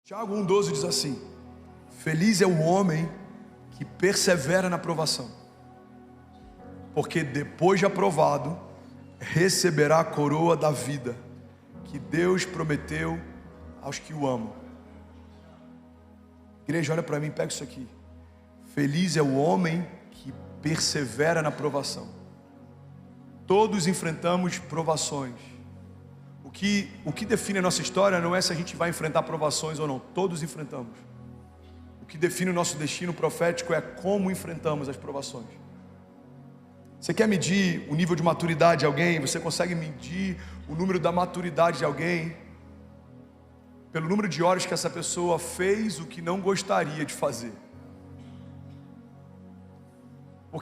Tiago 1,12 diz assim: feliz é o homem que persevera na provação, porque depois de aprovado, receberá a coroa da vida, que Deus prometeu aos que o amam. Igreja, olha para mim, pega isso aqui. Feliz é o homem que persevera na provação. Todos enfrentamos provações. O que define a nossa história não é se a gente vai enfrentar provações ou não. Todos enfrentamos. O que define o nosso destino profético é como enfrentamos as provações. Você quer medir o nível de maturidade de alguém? Você consegue medir o número da maturidade de alguém pelo número de horas que essa pessoa fez o que não gostaria de fazer. Por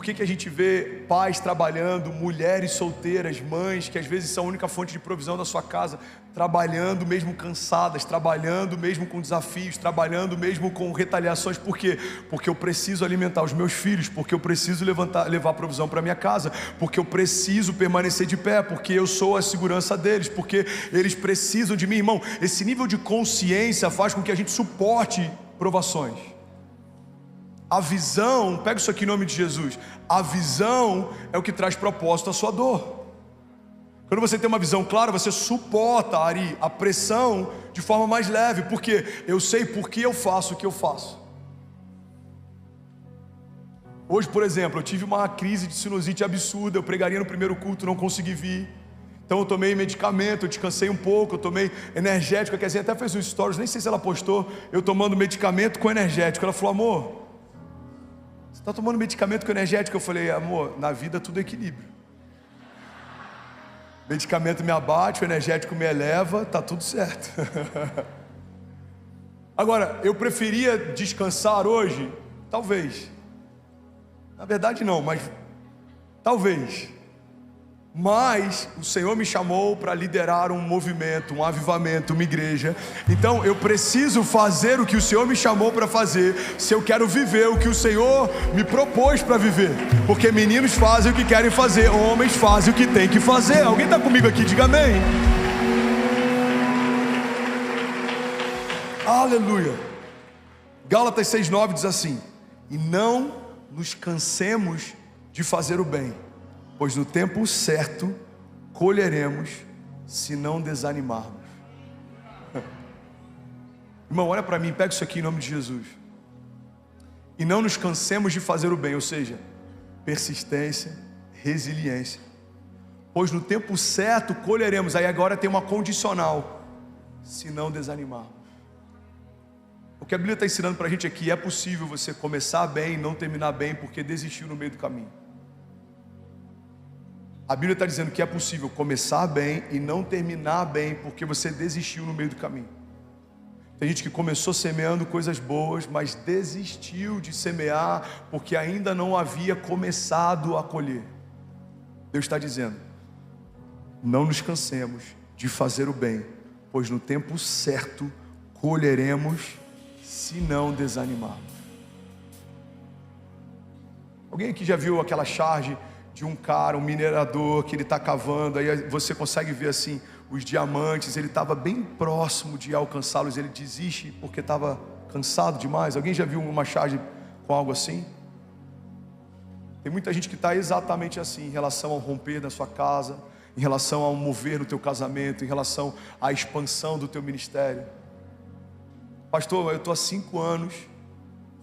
que a gente vê pais trabalhando, mulheres solteiras, mães que às vezes são a única fonte de provisão da sua casa, trabalhando mesmo cansadas, trabalhando mesmo com desafios, trabalhando mesmo com retaliações? Por quê? Porque eu preciso alimentar os meus filhos, porque eu preciso levar provisão para minha casa, porque eu preciso permanecer de pé, porque eu sou a segurança deles, porque eles precisam de mim. Irmão, esse nível de consciência faz com que a gente suporte provações. A visão, pega isso aqui em nome de Jesus, a visão é o que traz propósito à sua dor. Quando você tem uma visão clara, você suporta, Ari, a pressão de forma mais leve, porque eu sei por que eu faço o que eu faço. Hoje, por exemplo, eu tive uma crise de sinusite absurda, eu pregaria no primeiro culto, não consegui vir. Então eu tomei medicamento, eu descansei um pouco, eu tomei energético, a Kézia até fez um stories, nem sei se ela postou, eu tomando medicamento com energético. Ela falou: amor, você está tomando medicamento com energético? Eu falei: amor, na vida tudo é equilíbrio. Medicamento me abate, o energético me eleva, tá tudo certo. Agora, eu preferia descansar hoje? Talvez. Na verdade não, mas talvez. Mas o Senhor me chamou para liderar um movimento, um avivamento, uma igreja. Então eu preciso fazer o que o Senhor me chamou para fazer, se eu quero viver o que o Senhor me propôs para viver. Porque meninos fazem o que querem fazer, homens fazem o que tem que fazer. Alguém está comigo aqui? Diga amém. Aleluia. Gálatas 6,9 diz assim: e não nos cansemos de fazer o bem, pois no tempo certo colheremos, se não desanimarmos. Irmão, olha para mim, pega isso aqui em nome de Jesus. E não nos cansemos de fazer o bem, ou seja, persistência, resiliência, pois no tempo certo colheremos. Aí agora tem uma condicional: se não desanimarmos. O que a Bíblia está ensinando para a gente aqui: é possível você começar bem e não terminar bem porque desistiu no meio do caminho. A Bíblia está dizendo que é possível começar bem e não terminar bem porque você desistiu no meio do caminho. Tem gente que começou semeando coisas boas, mas desistiu de semear porque ainda não havia começado a colher. Deus está dizendo: não nos cansemos de fazer o bem, pois no tempo certo colheremos, se não desanimarmos. Alguém aqui já viu aquela charge de um cara, um minerador, que ele está cavando, aí você consegue ver assim os diamantes, ele estava bem próximo de alcançá-los, ele desiste porque estava cansado demais. Alguém já viu uma charge com algo assim? Tem muita gente que está exatamente assim, em relação ao romper da sua casa, em relação ao mover no teu casamento, em relação à expansão do teu ministério. Pastor, eu estou há 5 anos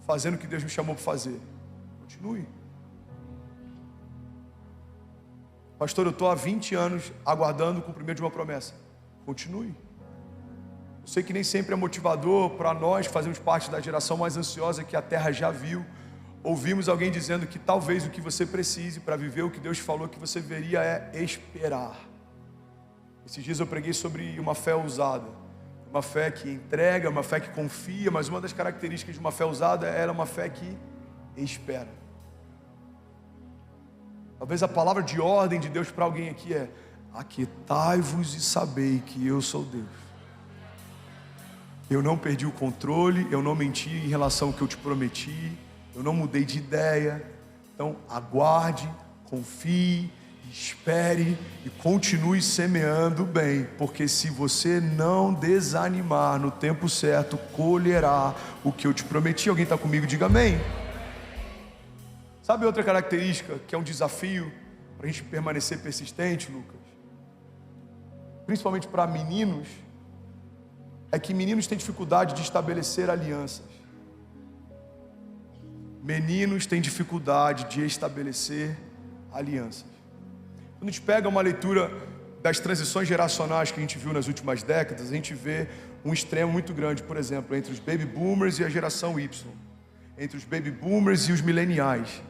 fazendo o que Deus me chamou para fazer. Continue. Pastor, eu estou há 20 anos aguardando o cumprimento de uma promessa. Continue. Eu sei que nem sempre é motivador para nós, fazermos parte da geração mais ansiosa que a terra já viu. Ouvimos alguém dizendo que talvez o que você precise para viver o que Deus falou que você veria é esperar. Esses dias eu preguei sobre uma fé ousada, uma fé que entrega, uma fé que confia, mas uma das características de uma fé ousada era uma fé que espera. Talvez a palavra de ordem de Deus para alguém aqui é: aquietai-vos e sabei que eu sou Deus. Eu não perdi o controle, eu não menti em relação ao que eu te prometi, eu não mudei de ideia. Então aguarde, confie, Espere e continue semeando bem, porque se você não desanimar, no tempo certo colherá o que eu te prometi. Alguém está comigo? Diga amém. Sabe outra característica que é um desafio para a gente permanecer persistente, Lucas? Principalmente para meninos, é que meninos têm dificuldade de estabelecer alianças. Meninos têm dificuldade de estabelecer alianças. Quando a gente pega uma leitura das transições geracionais que a gente viu nas últimas décadas, a gente vê um extremo muito grande, por exemplo, entre os baby boomers e a geração Y, entre os baby boomers e os mileniais.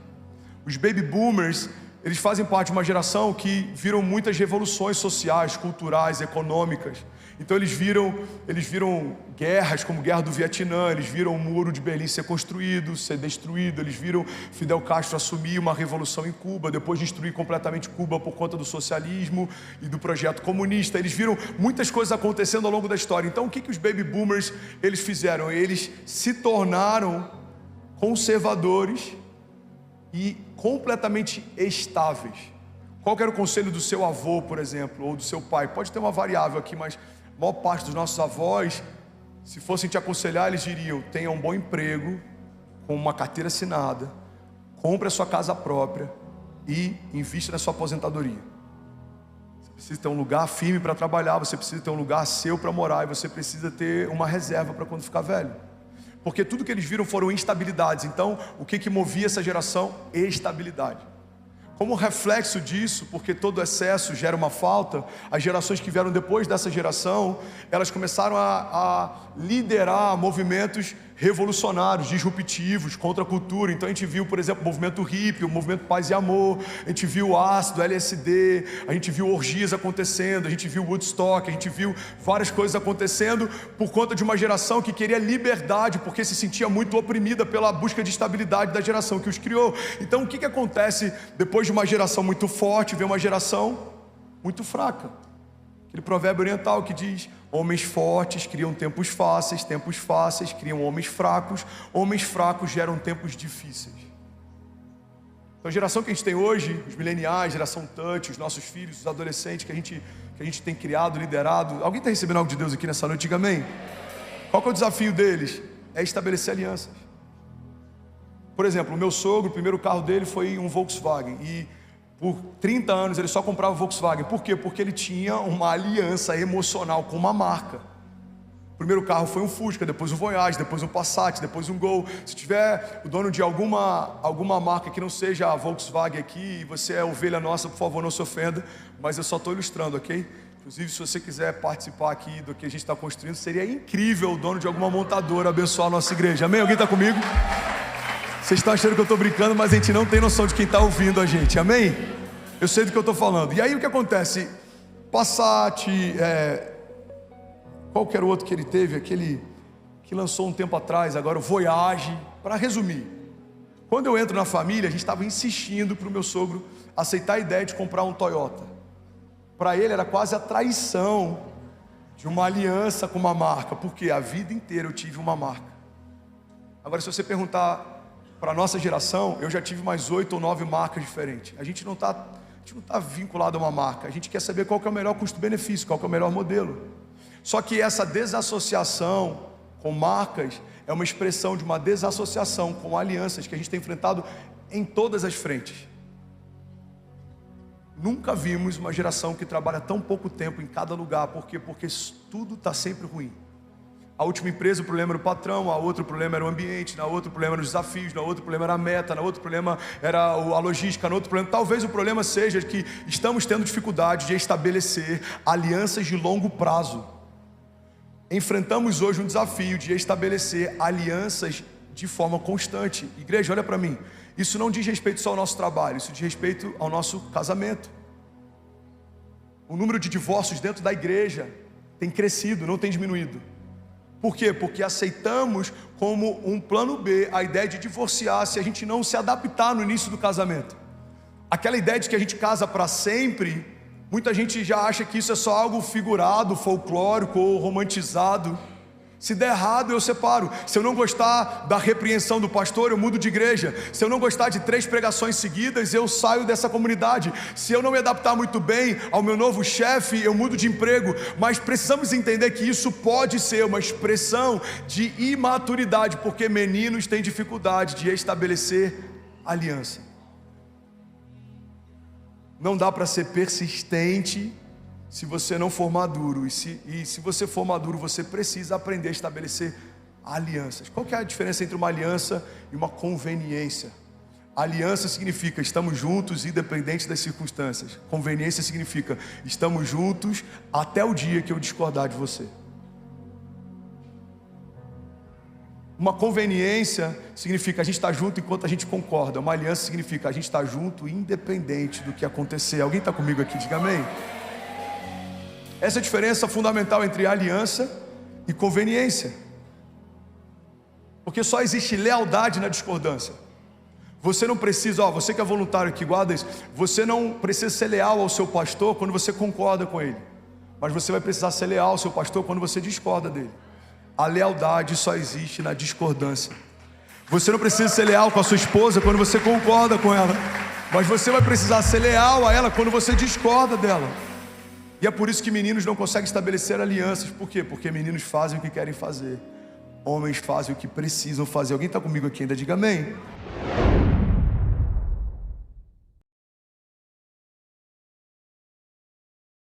Os baby boomers, eles fazem parte de uma geração que viram muitas revoluções sociais, culturais, econômicas. Então eles viram guerras como a Guerra do Vietnã, eles viram o Muro de Berlim ser construído, ser destruído, eles viram Fidel Castro assumir uma revolução em Cuba, depois destruir completamente Cuba por conta do socialismo e do projeto comunista. Eles viram muitas coisas acontecendo ao longo da história. Então o que os baby boomers eles fizeram? Eles se tornaram conservadores e completamente estáveis. Qual que era o conselho do seu avô, por exemplo, ou do seu pai? Pode ter uma variável aqui, mas a maior parte dos nossos avós, se fossem te aconselhar, eles diriam: tenha um bom emprego, com uma carteira assinada, compre a sua casa própria e invista na sua aposentadoria. Você precisa ter um lugar firme para trabalhar, você precisa ter um lugar seu para morar, e você precisa ter uma reserva para quando ficar velho. Porque tudo que eles viram foram instabilidades. Então, o que movia essa geração? Estabilidade. Como reflexo disso, porque todo excesso gera uma falta, as gerações que vieram depois dessa geração, elas começaram a liderar movimentos revolucionários, disruptivos, contra a cultura. Então a gente viu, por exemplo, o movimento hippie, o movimento Paz e Amor, a gente viu o ácido, LSD, a gente viu orgias acontecendo, a gente viu Woodstock, a gente viu várias coisas acontecendo por conta de uma geração que queria liberdade, porque se sentia muito oprimida pela busca de estabilidade da geração que os criou. Então o que acontece depois de uma geração muito forte, vem uma geração muito fraca? Aquele provérbio oriental que diz: homens fortes criam tempos fáceis criam homens fracos geram tempos difíceis. Então a geração que a gente tem hoje, os mileniais, geração touch, os nossos filhos, os adolescentes que a gente tem criado, liderado. Alguém está recebendo algo de Deus aqui nessa noite? Diga amém. Qual que é o desafio deles? É estabelecer alianças. Por exemplo, o meu sogro, o primeiro carro dele foi um Volkswagen, e por 30 anos ele só comprava Volkswagen. Por quê? Porque ele tinha uma aliança emocional com uma marca. O primeiro carro foi um Fusca, depois um Voyage, depois um Passat, depois um Gol. Se tiver o dono de alguma marca que não seja a Volkswagen aqui, e você é ovelha nossa, por favor, não se ofenda, mas eu só estou ilustrando, ok? Inclusive, se você quiser participar aqui do que a gente está construindo, seria incrível o dono de alguma montadora abençoar a nossa igreja. Amém? Alguém está comigo? Vocês estão achando que eu estou brincando, mas a gente não tem noção de quem está ouvindo a gente, amém? Eu sei do que eu estou falando. E aí o que acontece? Passat, qual que era o outro que ele teve? Aquele que lançou um tempo atrás, agora o Voyage. Para resumir, quando eu entro na família, a gente estava insistindo para o meu sogro aceitar a ideia de comprar um Toyota. Para ele era quase a traição de uma aliança com uma marca, porque a vida inteira eu tive uma marca. Agora, se você perguntar para a nossa geração, eu já tive mais 8 ou 9 marcas diferentes. A gente não está vinculado a uma marca. A gente quer saber qual que é o melhor custo-benefício, qual que é o melhor modelo. Só que essa desassociação com marcas é uma expressão de uma desassociação com alianças que a gente tem enfrentado em todas as frentes. Nunca vimos uma geração que trabalha tão pouco tempo em cada lugar. Por quê? Porque tudo está sempre ruim. A última empresa, o problema era o patrão, a outro problema era o ambiente, na outro problema eram os desafios, na outro problema era a meta, na outro problema era a logística, na outro problema... Talvez o problema seja que estamos tendo dificuldade de estabelecer alianças de longo prazo. Enfrentamos hoje um desafio de estabelecer alianças de forma constante. Igreja, olha para mim, isso não diz respeito só ao nosso trabalho, isso diz respeito ao nosso casamento. O número de divórcios dentro da igreja tem crescido, não tem diminuído. Por quê? Porque aceitamos como um plano B a ideia de divorciar se a gente não se adaptar no início do casamento. Aquela ideia de que a gente casa para sempre, muita gente já acha que isso é só algo figurado, folclórico ou romantizado. Se der errado, eu separo. Se eu não gostar da repreensão do pastor, eu mudo de igreja. Se eu não gostar de 3 pregações seguidas, eu saio dessa comunidade. Se eu não me adaptar muito bem ao meu novo chefe, eu mudo de emprego. Mas precisamos entender que isso pode ser uma expressão de imaturidade, porque meninos têm dificuldade de estabelecer aliança. Não dá para ser persistente se você não for maduro, e se você for maduro, você precisa aprender a estabelecer alianças. Qual que é a diferença entre uma aliança e uma conveniência? Aliança significa estamos juntos independente das circunstâncias. Conveniência significa estamos juntos até o dia que eu discordar de você. Uma conveniência significa a gente está junto enquanto a gente concorda. Uma aliança significa a gente está junto independente do que acontecer. Alguém está comigo aqui? Diga amém. Essa é a diferença fundamental entre aliança e conveniência. Porque só existe lealdade na discordância. Você não precisa, você que é voluntário aqui, guarda isso. Você não precisa ser leal ao seu pastor quando você concorda com ele. Mas você vai precisar ser leal ao seu pastor quando você discorda dele. A lealdade só existe na discordância. Você não precisa ser leal com a sua esposa quando você concorda com ela. Mas você vai precisar ser leal a ela quando você discorda dela. E é por isso que meninos não conseguem estabelecer alianças. Por quê? Porque meninos fazem o que querem fazer. Homens fazem o que precisam fazer. Alguém está comigo aqui ainda? Diga amém.